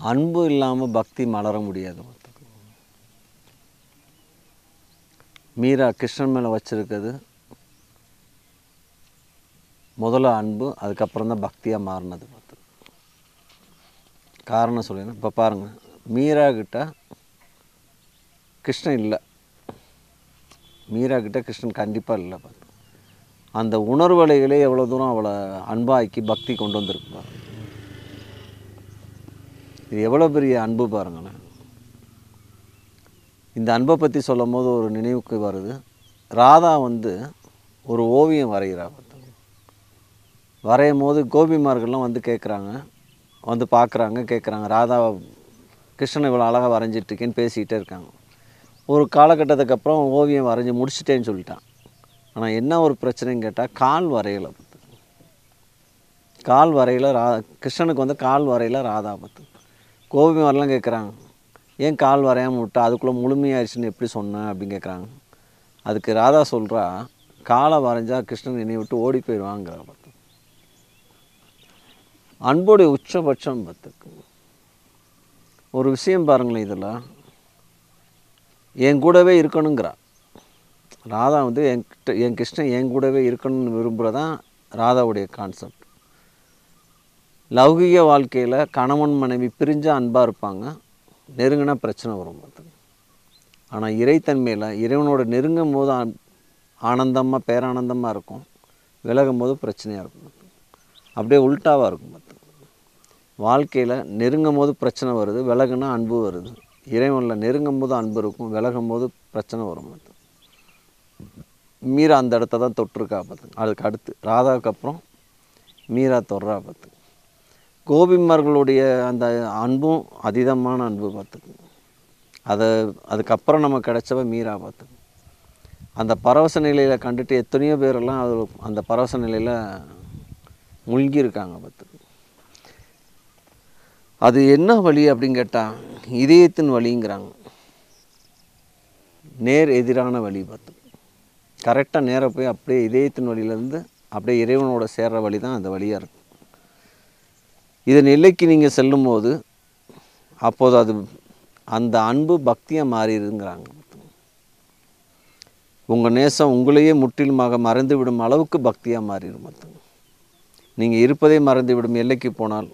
அன்பு இல்லாமல் பக்தி மலர முடியாது. மீரா கிருஷ்ணன் மேலே வச்சுருக்கிறது முதல்ல அன்பு, அதுக்கப்புறம் தான் பக்தியாக மாறினது. காரணம் சொல்லிடுறேன். இப்போ பாருங்கள், மீரா கிட்ட கிருஷ்ணன் இல்லை, மீரா கிட்ட கிருஷ்ணன் கண்டிப்பாக இல்லை. அந்த உணர்வலைகளே எவ்வளோ தூரம் அவளை அன்பாக்கி பக்தி கொண்டு வந்திருப்பார். இது எவ்வளோ பெரிய அன்பு பாருங்களேன். இந்த அன்பை பற்றி சொல்லும் போது ஒரு நினைவுக்கு வருது. ராதா ஒரு ஓவியம் வரைகிறா. வரையும் போது கோபிமார்கள்லாம் கேட்குறாங்க, பார்க்குறாங்க, கேட்குறாங்க, ராதா கிருஷ்ணன் இவ்வளோ அழகாக வரைஞ்சிட்ருக்கேன்னு பேசிக்கிட்டே இருக்காங்க. ஒரு காலகட்டத்துக்கு அப்புறம் ஓவியம் வரைஞ்சி முடிச்சிட்டேன்னு சொல்லிட்டான். ஆனால் என்ன ஒரு பிரச்சனைன்னு கேட்டால், கால் வரையலை. கால் வரையில் கிருஷ்ணனுக்கு கால் வரையில் ராதா கோபிமாரெலாம் கேட்குறாங்க, ஏன் கால் வரையாமல் விட்டா, அதுக்குள்ளே முழுமையாயிடுச்சுன்னு எப்படி சொன்னேன் அப்படின்னு கேட்குறாங்க. அதுக்கு ராதா சொல்கிறா, காலை வரைஞ்சா கிருஷ்ணன் என்னை விட்டு ஓடி போயிடுவாங்கிற. அன்புடைய உச்சபட்சம் ஒரு விஷயம் பாருங்களேன். இதில் என் கூடவே இருக்கணுங்கிறா ராதா. என் கிருஷ்ணன் என் கூடவே இருக்கணும்னு விரும்புகிறதான் ராதாவுடைய கான்செப்ட். லௌகிக வாழ்க்கையில் கணவன் மனைவி பிரிஞ்ச அன்பாக இருப்பாங்க, நெருங்கினா பிரச்சனை வரும். ஆனால் இறைத்தன்மையில் இறைவனோட நெருங்கும் போது ஆனந்தமாக பேரானந்தமாக இருக்கும், விலகும் போது பிரச்சனையாக இருக்கும். அப்படியே உல்ட்டாவாக இருக்கும். வாழ்க்கையில் நெருங்கும் போது பிரச்சனை வருது, விலகுனா அன்பு வருது. இறைவனில் நெருங்கும் போது அன்பு இருக்கும், விலகும் போது பிரச்சனை வரும். மீரா அந்த இடத்த தான் தொட்டிருக்கா. அதுக்கு அடுத்து ராதாவுக்கு அப்புறம் மீரா தொடுறா. கோபிமார்களுடைய அந்த அன்பும் அதீதமான அன்பு. அதுக்கப்புறம் நம்ம கிடைச்சவ மீரா. அந்த பரவச நிலையில் கண்டுட்டு எத்தனையோ பேரெல்லாம் அந்த பரவச நிலையில் முழ்கியிருக்காங்க. அது என்ன வழி அப்படின்னு கேட்டால், இதயத்தின் வழிங்கிறாங்க. நேர் எதிரான வழி. கரெக்டாக நேராக போய் அப்படியே இதயத்தின் வழியிலேருந்து அப்படியே இறைவனோட சேர்கிற வழி தான் அந்த வழியாக இருக்கும். இதன் எல்லைக்கு நீங்கள் செல்லும்போது அப்போது அந்த அன்பு பக்தியாக மாறிடுங்கிறாங்க. உங்கள் நேசம் உங்களையே முற்றிலுமாக மறந்துவிடும் அளவுக்கு பக்தியாக மாறிடும். நீங்கள் இருப்பதே மறந்துவிடும் எல்லைக்கு போனால்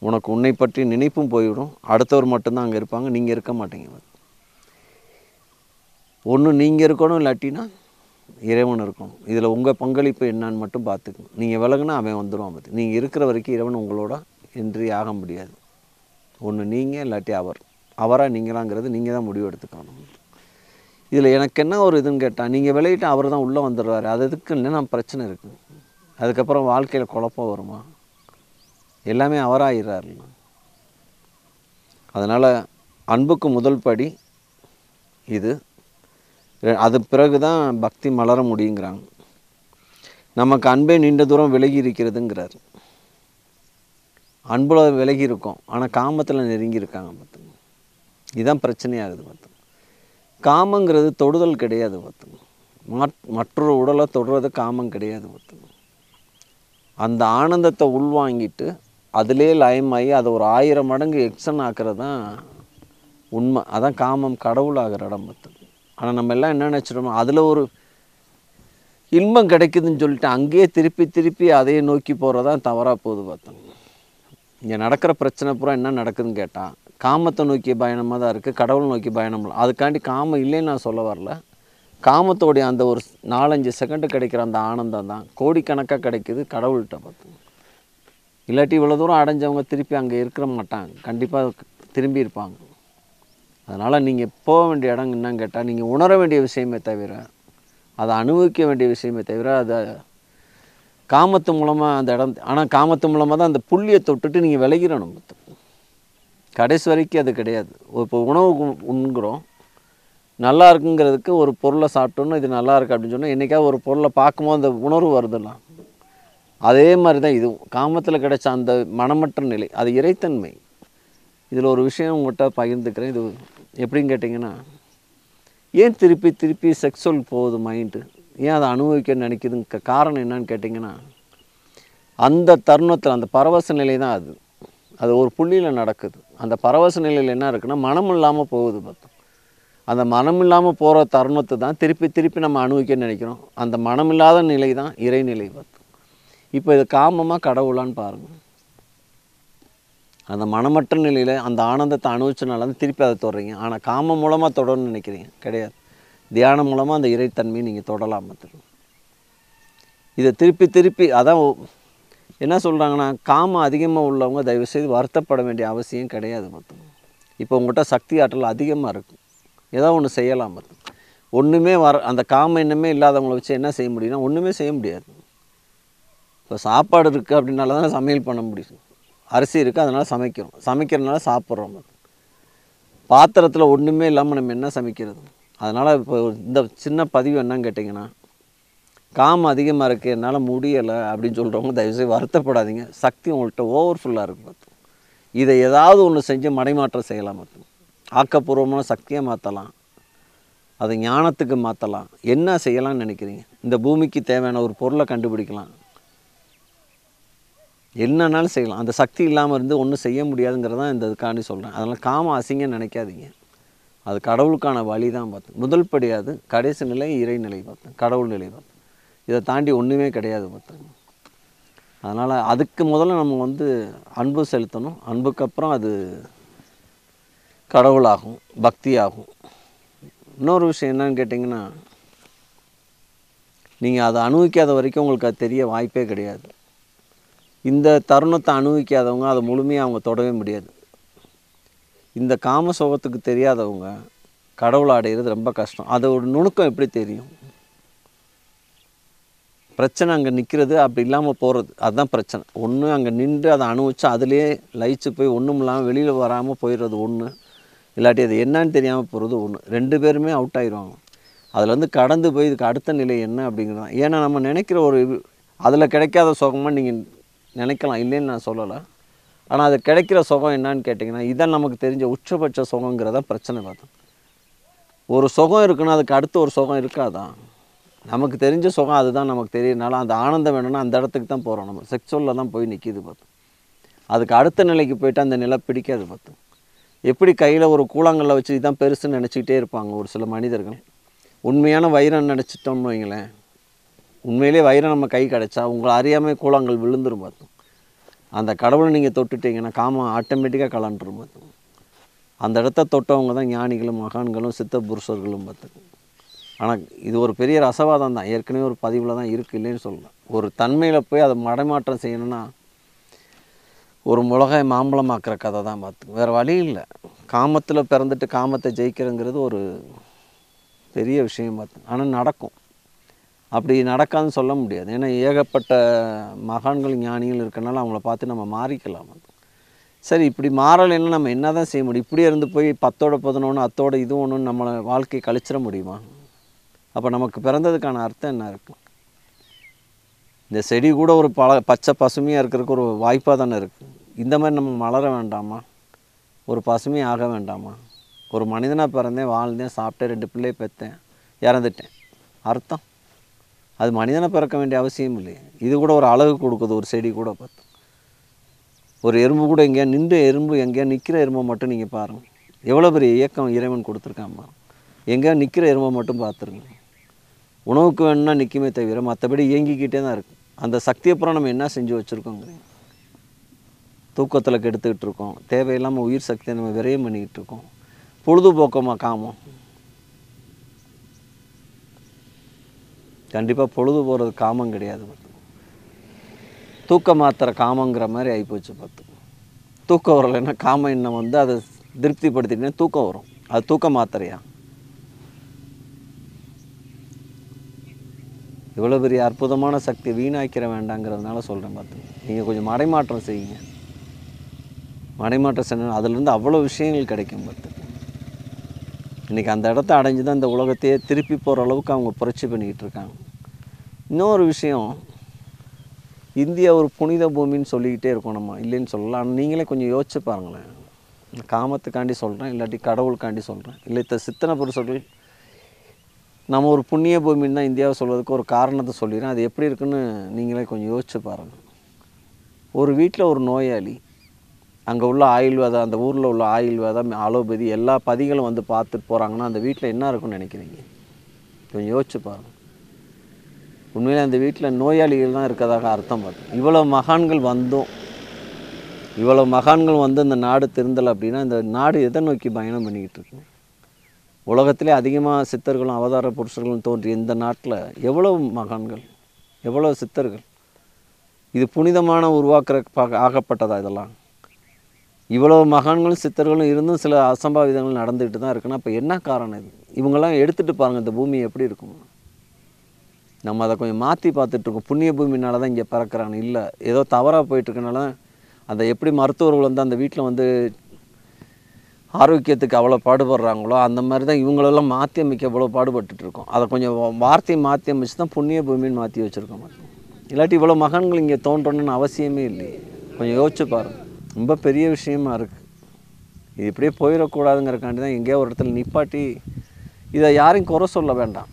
உனக்கு உன்னை பற்றி நினைப்பும் போய்விடும். அடுத்தவர் மட்டும்தான் அங்கே இருப்பாங்க, நீங்கள் இருக்க மாட்டீங்க. ஒன்று நீங்கள் இருக்கணும், இல்லாட்டினா இறைவன் இருக்கணும். இதில் உங்கள் பங்களிப்பு என்னான்னு மட்டும் பார்த்துக்கணும். நீங்கள் விலகுனா அவன் வந்துடுவான். நீங்கள் இருக்கிற வரைக்கும் இறைவன் உங்களோட இன்றி ஆக முடியாது. ஒன்று நீங்கள், இல்லாட்டி அவராக நீங்களாங்கிறது நீங்கள் தான் முடிவு எடுத்துக்கணும். இதில் எனக்கு என்ன ஒரு இதுன்னு கேட்டால், நீங்கள் விளையிட்டு அவர் தான் உள்ளே வந்துடுவார். அதுக்கு என்ன பிரச்சனை இருக்குது? அதுக்கப்புறம் வாழ்க்கையில் குழப்பம் வருமா? எல்லாமே அவராகிறாருல்ல. அதனால் அன்புக்கு முதல் படி இது. அது பிறகு தான் பக்தி மலர முடியுங்கிறாங்க. நமக்கு அன்பே நீண்ட தூரம் விலகி இருக்கிறதுங்கிறார். அன்பில் விலகி இருக்கும், ஆனால் காமத்தில் நெருங்கி இருக்காங்க. இதுதான் பிரச்சனையாகுது. காமங்கிறது தொடுதல் கிடையாது. மற்றொரு உடலை தொடுறது காமம் கிடையாது. அந்த ஆனந்தத்தை உள்வாங்கிட்டு அதிலே லயமாகி அதை ஒரு 1000 மடங்கு எக்ஸன் ஆக்கிறது தான் உண்மை. அதான் காமம் கடவுள் ஆகிற இடம். ஆனால் நம்ம எல்லாம் என்ன நினச்சிட்டோமோ, அதில் ஒரு இன்பம் கிடைக்குதுன்னு சொல்லிட்டு அங்கேயே திருப்பி அதையே நோக்கி போகிறதான் தவறாக போகுது. இங்கே நடக்கிற பிரச்சனை பூரா என்ன நடக்குதுன்னு கேட்டால், காமத்தை நோக்கிய பயணமாக தான் இருக்குது, கடவுள் நோக்கி பயணம் இல்லை. அதுக்காண்டி காமம் இல்லைன்னு நான் சொல்ல வரல. காமத்தோடைய அந்த ஒரு 4-5 செகண்டு கிடைக்கிற அந்த ஆனந்தம் தான் கோடிக்கணக்காக கிடைக்குது கடவுள்கிட்ட. இல்லாட்டி இவ்வளோ தூரம் அடைஞ்சவங்க திருப்பி அங்கே இருக்க மாட்டாங்க, கண்டிப்பாக திரும்பி இருப்பாங்க. அதனால் நீங்கள் போக வேண்டிய இடம் என்னன்னு கேட்டால், நீங்கள் உணர வேண்டிய விஷயமே தவிர, அதை அனுபவிக்க வேண்டிய விஷயமே தவிர, அதை காமத்து மூலமாக அந்த இடம். ஆனால் காமத்து மூலமாக தான் அந்த புள்ளியை தொட்டுட்டு நீங்கள் விலகிடணும். கடைசி வரைக்கும் அது கிடையாது. இப்போ உணவு உண்கிறோம், நல்லா இருக்குங்கிறதுக்கு ஒரு பொருளை சாப்பிட்டோன்னு இது நல்லா இருக்குது அப்படின்னு சொன்னால், என்றைக்காவது ஒரு பொருளை பார்க்கும்போது அந்த உணர்வு வருதுலாம். அதே மாதிரி தான் இதுவும். காமத்தில் கிடைச்ச அந்த மனமற்ற நிலை, அது இறைத்தன்மை. இதில் ஒரு விஷயம் உங்கள்கிட்ட பகிர்ந்துக்கிறேன். இது எப்படின்னு கேட்டிங்கன்னா, ஏன் திருப்பி செக்ஸுவல் போகுது மைண்டு? ஏன் அதை அனுபவிக்க நினைக்குதுங்க? காரணம் என்னன்னு கேட்டிங்கன்னா, அந்த தருணத்தில் அந்த பரவச நிலை தான் அது. அது ஒரு புள்ளியில் நடக்குது. அந்த பரவச நிலையில் என்ன இருக்குன்னா, மனம் இல்லாமல் போகுது பார்த்தோம். அந்த மனம் இல்லாமல் போகிற தருணத்தை தான் திருப்பி திருப்பி நம்ம அனுபவிக்க நினைக்கிறோம். அந்த மனமில்லாத நிலை தான் இறைநிலை பார்த்தோம். இப்போ இது காமமாக கடவுளான்னு பாருங்கள். அந்த மனமற்ற நிலையில் அந்த ஆனந்தத்தை அனுபவிச்சனால தான் திருப்பி அதை தொடறீங்க. ஆனால் காமம் மூலமாக தொடரணும்னு நினைக்கிறீங்க, கிடையாது. தியானம் மூலமாக அந்த இறைத்தன்மையை நீங்கள் தொடலாம் பார்த்துருங்க. இதை திருப்பி திருப்பி அதான் என்ன சொல்கிறாங்கன்னா, காமம் அதிகமாக உள்ளவங்க தயவுசெய்து வருத்தப்பட வேண்டிய அவசியம் கிடையாது பார்த்துங்க. இப்போ உங்கள்கிட்ட சக்தி ஆற்றல் அதிகமாக இருக்குது, ஏதோ ஒன்று செய்யலாம் பார்த்துங்க. ஒன்றுமே அந்த காம எண்ணமே இல்லாதவங்களை வச்சு என்ன செய்ய முடியும்னா ஒன்றுமே செய்ய முடியாது. இப்போ சாப்பாடு இருக்குது அப்படின்னால தான் சமையல் பண்ண முடியும். அரிசி இருக்குது அதனால் சமைக்கிறோம், சமைக்கிறதுனால சாப்பிட்றோம். பாத்திரத்தில் ஒன்றுமே இல்லாமல் நம்ம என்ன சமைக்கிறது? அதனால் இப்போ இந்த சின்ன பதிவு என்னன்னு கேட்டிங்கன்னா, காமம் அதிகமாக இருக்குது என்னால் முடியலை அப்படின்னு சொல்கிறவங்க தயவுசெய்து வருத்தப்படாதீங்க. சக்தி உங்கள்கிட்ட ஓவர்ஃபுல்லாக இருக்குது பார்த்து. இதை ஏதாவது ஒன்று செஞ்சு மடைமாற்றம் செய்யலாம் பார்த்து. ஆக்கப்பூர்வமான சக்தியாக மாற்றலாம், அதை ஞானத்துக்கு மாற்றலாம். என்ன செய்யலாம்னு நினைக்கிறீங்க? இந்த பூமிக்கு தேவையான ஒரு பொருளை கண்டுபிடிக்கலாம், என்னன்னாலும் செய்யலாம். அந்த சக்தி இல்லாமல் இருந்து ஒன்றும் செய்ய முடியாதுங்கிறதான் இந்த இதுக்காண்டி சொல்கிறேன். அதனால் காமம் அசிங்கன்னு நினைக்காதீங்க. அது கடவுளுக்கான வழி தான் பார்த்தேன். முதல் படியாது, கடைசி நிலை இறைநிலை பார்த்தேன், கடவுள் நிலை பார்த்தேன். இதை தாண்டி ஒன்றுமே கிடையாது பார்த்தேன். அதனால் அதுக்கு முதல்ல நம்ம அன்பு செலுத்தணும். அன்புக்கு அப்புறம் அது கடவுளாகும், பக்தியாகும். இன்னொரு விஷயம் என்னன்னு கேட்டிங்கன்னா, நீங்கள் அதை அனுபவிக்காத வரைக்கும் உங்களுக்கு அது தெரிய வாய்ப்பே கிடையாது. இந்த தருணத்தை அனுபவிக்காதவங்க அதை முழுமையாக அவங்க தொடவே முடியாது. இந்த காம சோகத்துக்கு தெரியாதவங்க கடவுளை அடைகிறது ரொம்ப கஷ்டம். அதோட நுணுக்கம் எப்படி தெரியும்? பிரச்சனை அங்கே நிற்கிறது, அப்படி இல்லாமல் போகிறது, அதுதான் பிரச்சனை. ஒன்று அங்கே நின்று அதை அனுபவிச்சு அதிலே லயிச்சு போய் ஒன்றும் இல்லாமல் வெளியில் வராமல் போயிடுறது ஒன்று, இல்லாட்டி அது என்னன்னு தெரியாமல் போகிறது ஒன்று. ரெண்டு பேருமே அவுட் ஆகிடுவாங்க. அதில் கடந்து போய் இதுக்கு அடுத்த நிலை என்ன அப்படிங்கிறது தான். ஏன்னா நம்ம நினைக்கிற ஒரு அதில் கிடைக்காத சுகமாக நீங்கள் நினைக்கலாம், இல்லைன்னு நான் சொல்லலை. ஆனால் அது கிடைக்கிற சுகம் என்னான்னு கேட்டிங்கன்னா, இதான் நமக்கு தெரிஞ்ச உச்சபட்ச சுகங்கிறத பிரச்சனை பார்த்தோம். ஒரு சுகம் இருக்குன்னா அதுக்கு அடுத்து ஒரு சுகம் இருக்காதான்? நமக்கு தெரிஞ்ச சுகம் அதுதான் நமக்கு தெரியறனால அந்த ஆனந்தம் வேணும்னா அந்த இடத்துக்கு தான் போகிறோம். நம்ம செக்ஸுவலில் தான் போய் நிற்கிது பார்த்தோம். அதுக்கு அடுத்த நிலைக்கு போய்ட்டு அந்த நிலை பிடிக்காது பார்த்தோம். எப்படி கையில் ஒரு கூழாங்கல்ல வச்சு இதுதான் பெருசுன்னு நினச்சிக்கிட்டே இருப்பாங்க ஒரு சில மனிதர்கள். உண்மையான வைரம் நினச்சிட்டோம்னு வைங்களேன், உண்மையிலே வைரம் நம்ம கை கிடச்சா உங்களை அறியாமல் கூழாங்கல் விழுந்துரும் பார்த்தோம். அந்த கடவுளை நீங்கள் தொட்டுட்டீங்கன்னா காமம் ஆட்டோமேட்டிக்காக கலண்டுரும் பார்த்தோம். அந்த இடத்த தொட்டவங்க தான் ஞானிகளும் மகான்களும் சித்த புருஷர்களும் பார்த்துக்கும். ஆனால் இது ஒரு பெரிய ரசவாதம் தான், ஏற்கனவே ஒரு பதிவில் தான் இருக்குது, இல்லைன்னு சொல்லலாம். ஒரு தன்மையில் போய் அதை மடைமாற்றம் செய்யணும்னா ஒரு மிளகாய் மாம்பழமாக்குற கதை தான் பார்த்துக்கும், வேறு வழி இல்லை. காமத்தில் பிறந்துட்டு காமத்தை ஜெயிக்கிறங்கிறது ஒரு பெரிய விஷயம் பார்த்து. ஆனால் நடக்கும், அப்படி நடக்காதுன்னு சொல்ல முடியாது. ஏன்னா ஏகப்பட்ட மகான்கள் ஞானிகள் இருக்கனால அவங்கள பார்த்து நம்ம மாறிக்கலாம். சரி, இப்படி மாறலைன்னா நம்ம என்ன தான் செய்ய முடியும்? இப்படியே இருந்து போய் 10ஓட 11 அத்தோட இது ஒன்றுன்னு நம்மளை வாழ்க்கையை கழிச்சிட முடியுமா? அப்போ நமக்கு பிறந்ததுக்கான அர்த்தம் என்ன இருக்குது? இந்த செடி கூட ஒரு பச்சை பசுமையாக இருக்கிறதுக்கு ஒரு வாய்ப்பாக தானே இருக்குது. இந்த மாதிரி நம்ம மலர வேண்டாமா? ஒரு பசுமையாக ஆக வேண்டாமா? ஒரு மனிதனாக பிறந்தேன், வாழ்ந்தேன், சாப்பிட்டேன், 2 பிள்ளையை பெற்றேன், இறந்துட்டேன். அர்த்தம் அது மனிதனை பிறக்க வேண்டிய அவசியம் இல்லையே. இது கூட ஒரு அழகு கொடுக்குது. ஒரு செடி கூட பார்த்து, ஒரு எறும்பு கூட எங்கேயா நின்று எறும்பு எங்கேயா நிற்கிற எறும்பை மட்டும் நீங்கள் பாருங்கள், எவ்வளோ பெரிய இயக்கம் இறைவன் கொடுத்துருக்கான் பாருங்க. எங்கேயா நிற்கிற எறும்பை மட்டும் பார்த்துருங்க. உணவுக்கு வேணும்னா நிற்குமே தவிர மற்றபடி இயங்கிக்கிட்டே தான் இருக்குது. அந்த சக்தி அப்புறம் நம்ம என்ன செஞ்சு வச்சுருக்கோங்கிறீங்க? தூக்கத்தில் கெடுத்துக்கிட்டு இருக்கோம், தேவையில்லாமல் உயிர் சக்தியை நம்ம விரயம் பண்ணிக்கிட்டு இருக்கோம். பொழுதுபோக்கமாக காமம்? கண்டிப்பாக பொழுது போகிறது காமம் கிடையாது. தூக்க மாத்திர காமங்கிற மாதிரி ஆகிப்போச்சு பார்த்து. தூக்கம் வரலைன்னா காமம் எண்ணம் அதை திருப்திப்படுத்திட்டீங்கன்னா தூக்கம் வரும். அது தூக்க மாத்திரையா? இவ்வளோ பெரிய அற்புதமான சக்தி வீணாக்கிற வேண்டாங்கிறதுனால சொல்கிறேன் பார்த்து. நீங்கள் கொஞ்சம் மடைமாற்றம் செய்யுங்க. மடைமாற்றம் செய்யணும், அதுலேருந்து அவ்வளோ விஷயங்கள் கிடைக்கும் பார்த்து. இன்றைக்கி அந்த இடத்த அடைஞ்சு தான் இந்த உலகத்தையே திருப்பி போகிற அளவுக்கு அவங்க புரட்சி பண்ணிக்கிட்டு இருக்காங்க. இன்னொரு விஷயம், இந்தியா ஒரு புனித பூமின்னு சொல்லிக்கிட்டே இருக்கோம் நம்ம, இல்லைன்னு சொல்லலாம். ஆனால் நீங்களே கொஞ்சம் யோசிச்சு பாருங்களேன். காமத்துக்காண்டி சொல்கிறேன், இல்லாட்டி கடவுளுக்காண்டி சொல்கிறேன், இல்லை சித்தனை புருஷர்கள் நம்ம ஒரு புண்ணிய பூமின்னு தான் இந்தியாவை சொல்வதற்கு ஒரு காரணத்தை சொல்லிடுறேன். அது எப்படி இருக்குன்னு நீங்களே கொஞ்சம் யோசிச்சு பாருங்கள். ஒரு வீட்டில் ஒரு நோயாளி அங்கே உள்ள ஆயுர்வேதம், அந்த ஊரில் உள்ள ஆயுர்வேதம், அலோபதி எல்லா பதிகளும் வந்து பார்த்துட்டு போகிறாங்கன்னா அந்த வீட்டில் என்ன இருக்குன்னு நினைக்கிறீங்க? கொஞ்சம் யோசிச்சு பாருங்கள். உண்மையிலே அந்த வீட்டில் நோயாளிகள் தான் இருக்கிறதாக அர்த்தம். பார்த்து இவ்வளோ மகான்கள் வந்து இந்த நாடு திருந்தலை அப்படின்னா இந்த நாடு எதை நோக்கி பயணம் பண்ணிக்கிட்டு இருக்குங்க? உலகத்திலே அதிகமாக சித்தர்களும் அவதார புருஷர்களும் தோன்றிய இந்த நாட்டில் எவ்வளவு மகான்கள், எவ்வளோ சித்தர்கள், இது புனிதமான ஆகப்பட்டதா? இதெல்லாம் இவ்வளோ மகான்களும் சித்தர்களும் இருந்தும் சில அசம்பாவிதங்கள் நடந்துக்கிட்டு தான் இருக்குன்னா அப்போ என்ன காரணம்? இது இவங்கெல்லாம் எடுத்துகிட்டு பாருங்கள் இந்த பூமி எப்படி இருக்கும். நம்ம அதை கொஞ்சம் மாற்றி பார்த்துட்ருக்கோம். புண்ணிய பூமினால தான் இங்கே பறக்கிறாங்க, இல்லை ஏதோ தவறாக போயிட்டுருக்கனால அதை எப்படி மருத்துவர்கள் வந்து அந்த வீட்டில் வந்து ஆரோக்கியத்துக்கு அவ்வளோ பாடுபடுறாங்களோ அந்த மாதிரி தான் இவங்களெல்லாம் மாற்றி அமைக்க அவ்வளோ பாடுபட்டுருக்கோம். அதை கொஞ்சம் வார்த்தையை மாற்றி அமைச்சு தான் புண்ணிய பூமின்னு மாற்றி வச்சுருக்கோம். இல்லாட்டி இவ்வளோ மகான்கள் இங்கே தோன்றணுன்னு அவசியமே இல்லையே. கொஞ்சம் யோசிச்சு பாருங்கள். ரொம்ப பெரிய விஷயமா இருக்குது. இது இப்படியே போயிடக்கூடாதுங்கிறக்காண்டி தான் எங்கேயோ ஒரு இடத்துல நிப்பாட்டி இதை யாரையும் குறை சொல்ல வேண்டாம்.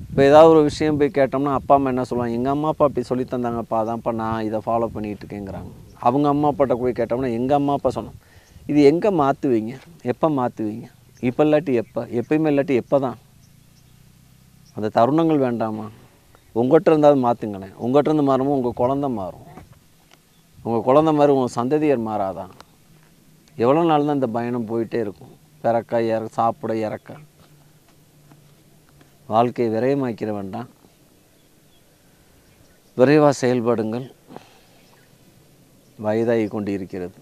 இப்போ ஏதாவது ஒரு விஷயம் போய் கேட்டோம்னா அப்பா அம்மா என்ன சொல்லுவாங்க? எங்கள் அம்மா அப்பா அப்படி சொல்லி தந்தாங்கப்பா, அதான்ப்பா நான் இதை ஃபாலோ பண்ணிகிட்டு இருக்கேங்கிறாங்க. அவங்க அம்மா அப்பாட்ட போய் கேட்டோம்னா எங்கள் அம்மா அப்பா சொன்னோம். இது எங்கே மாற்றுவீங்க? எப்போ மாற்றுவீங்க? இப்போ இல்லாட்டி எப்போ? எப்பயுமே இல்லாட்டி எப்போ தான்? அந்த தருணங்கள் வேண்டாமா? உங்கள்கிட்ட இருந்தாலும் மாற்றுங்களேன். உங்கள்கிட்ட இருந்து மாறுமோ உங்கள் குழந்த மாறும். உங்கள் குழந்த மாதிரி உங்கள் சந்ததியர் மாறாதான்? எவ்வளோ நாள் தான் இந்த பயணம் போயிட்டே இருக்கும்? பிறக்க சாப்பிட இறக்க வாழ்க்கையை விரயமாக்கிற வேண்டாம். விரைவாக செயல்படுங்கள். வயதாகி கொண்டு இருக்கிறது.